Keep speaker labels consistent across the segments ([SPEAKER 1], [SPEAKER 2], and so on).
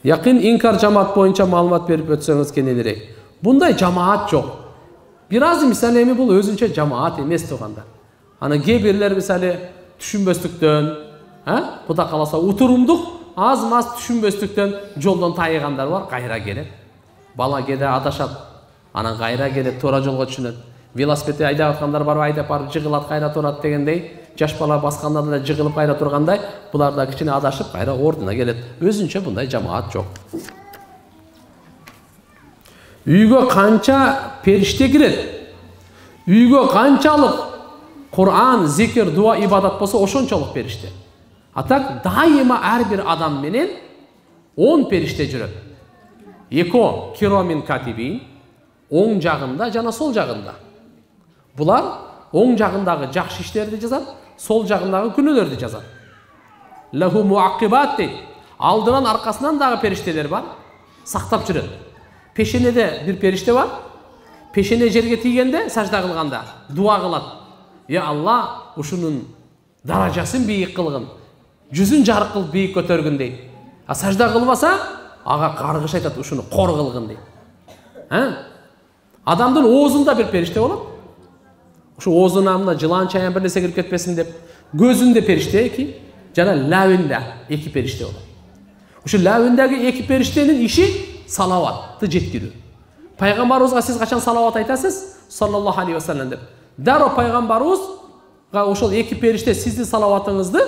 [SPEAKER 1] Якын инкар жамаат боюнча маалымат берип өтсөңүз кененирээк. Bunday жамаат жок. Бир аз мисалы эми бул өзүнчө жамаат эмес туугандар. Анан кээ бирлер мисалы түшүнбөстүктөн, Кудай кааласа утурумдук аз маз түшүнбөстүктөн жолдон тайыгандар бар, кайра келет. Бала кээде адашат, анан кайра келет, туура жолго түшүнөт. Велосипедде айдап аткандар бар, айдап барып жыгылат, кайра турат дегендей, жаш бала басканда да жыгылып кайра тургандай, булар да кичине адашып кайра ордуна келет. Өзүнчө bunday жамаат жок. Үйгө канча периште кирет? Үйгө канчалык Кур'ан, зикир, дуа, ибадат болсо ошончолук периште. А так дайыма ар бир адам менен 10 периште жүрөт. Эко киромин катибин, оң жагында жана сол жагында. Булар оң жагындагы жакшы иштерди жазат, сол жагындагы күнөөлөрдү жазат. Лаху муаккибат дейт. Алдынан аркасынан дагы периштелер бар, сактап жүрөт. Пешенеде бир периште бар. Пешене жерге тийгенде, сажда кылганда дуа кылат. Я Алла, ушунун даражасын бийик кылгын, жүзүн жарык кылып бийик көтөргүн дейт. А сажда кылбаса, ага каргыш айтат, ушуну кор кылгын дейт. Адамдын оозунда бир периште болот. Ушу оозуна мына жылан чаян бир нерсе кирип кетпесин деп, көзүндө периште эки, жана лабында эки периште болот. Ушу лабындагы эки периштенин иши салаватты жеткирүү. Пайгамбарыбызга сиз качан салават айтасыз? Саллаллаху алейхи ва саллям деп. Даро пайгамбарыбызга ошол эки периште сиздин салаватыңызды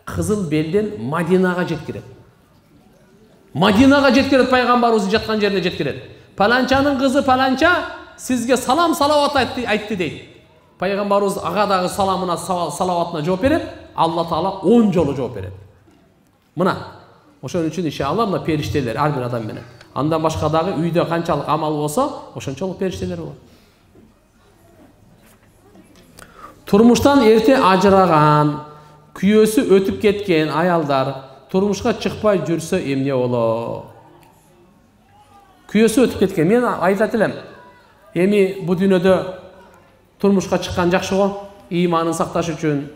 [SPEAKER 1] кызыл белден Мадинага жеткирет. Мадинага жеткирет, пайгамбарыбыздын жаткан жерине жеткирет. Паланчанын кызы паланча сизге салам салават айтты дейт. Пайгамбарыбыз ага дагы саламына салаватына жооп берет, Алла Таала 10 жолу жооп берет. Мына ошон үчүн иншалла мына периштелер ар бир адам менен. Андан башка дагы үйдө канчалык амал болсо, ошончолук периштелер болот. Турмуштан эрте ажыраган, күйөөсү өтүп кеткен аялдар турмушка чыкпай жүрсө эмне болот? Күйөөсү өтүп кеткен. Мен айтат элем, эми бу дүйнөдө турмушка чыккан жакшы го, ыйманын сакташ үчүн.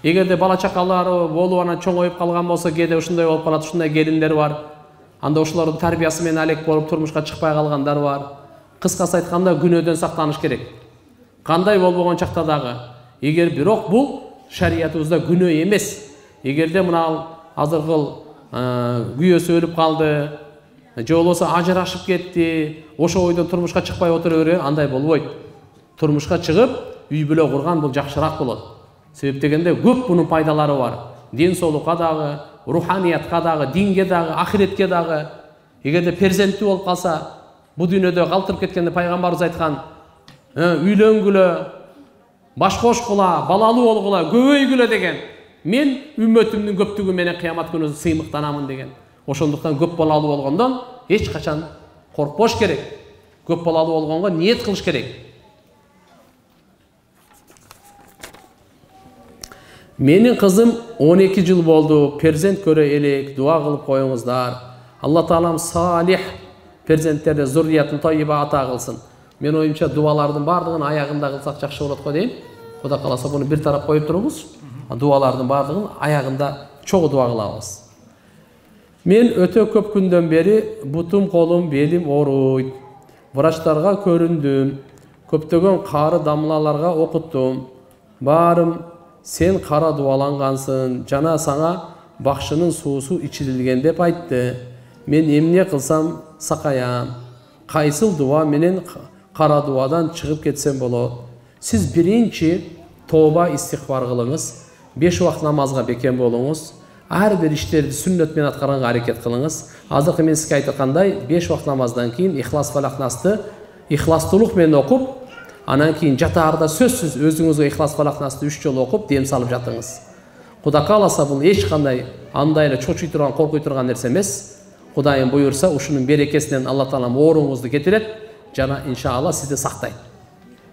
[SPEAKER 1] Эгерде бала чакалары болуп анан чоңоюп калган болсо, кээде ушундай болуп калат, ушундай келиндер бар. Анда ошолордун тарбиясы менен алек болуп турмушка чыкпай калгандар бар. Кыскасы айтканда күнөөдөн сактаныш керек. Кандай болбогон чакта дагы, эгер бирок бул шариятыбызда күнөө эмес. Эгерде мына азыркы күйөөсү өлүп калды, же болбосо ажырашып кетти, ошо ойдон турмушка чыкпай отура бере, андай болбойт. Турмушка чыгып, үй бүлө курган бул жакшыраак болот. Себеп дегенде көп бунун пайдалары бар. Ден соолукка дагы, руханиятка дагы, динге дагы, ахиретке дагы. Эгерде перзенттүү болуп калса, бу дүйнөдө калтырып кеткенде пайгамбарыбыз айткан, үйлөнгүлө, баш кошкула, балалуу болгула, көбөйгүлө деген. Мен үммөтүмдүн көптүгү менен кыямат күнү сыймыктанамын деген. Ошондуктан көп балалуу болгондон эч качан коркпош керек. Көп балалуу болгонго ниет кылыш керек. Менин кызым 12 жыл болду, перзент көрө элек, дуа кылып коюңуздар. Алла Таалам салих перзенттерди зурриятын тойиба ата кылсын. Мен оюмча дуалардын бардыгын аягында кылсак жакшы болот го дейм. Кудай кааласа буну бир тарап коюп турубуз. Дуалардын бардыгын аягында чогуу дуа кылабыз. Мен өтө көп күндөн бери бутум, колум, белим ооруйт. Врачтарга көрүндүм. Көптөгөн кары дамлаларга окуттум. Баарым сен кара дуалангансың, жана саңа бакшынын суусу ичирилген деп айтты. Мен эмне кылсам сакаям? Кайсыл дуа менен кара дуадан чыгып кетсем болот? Сиз биринчи тооба истигфар кылыңыз, 5 убакыт намазга бекем болуңуз, ар бир иштерди сүннөт менен аткарганга аракет кылыңыз. Азыркы мен сизге айткандай 5 убакыт намаздан кийин Ихлас Фалакнасты ихластуулук менен окуп, анан кийин жатаарда сөзсүз өзүңүзгө Ихлас Фалакнасты 3 жолу окуп, дем салып жатыңыз. Кудай кааласа бул эч кандай андай эле чочуй турган, коркуй турган нерсе эмес. Кудайым буйурса, ушунун берекесинен Алла Таалам ооруңузду кетирет, жана иншалла сизди сактайт.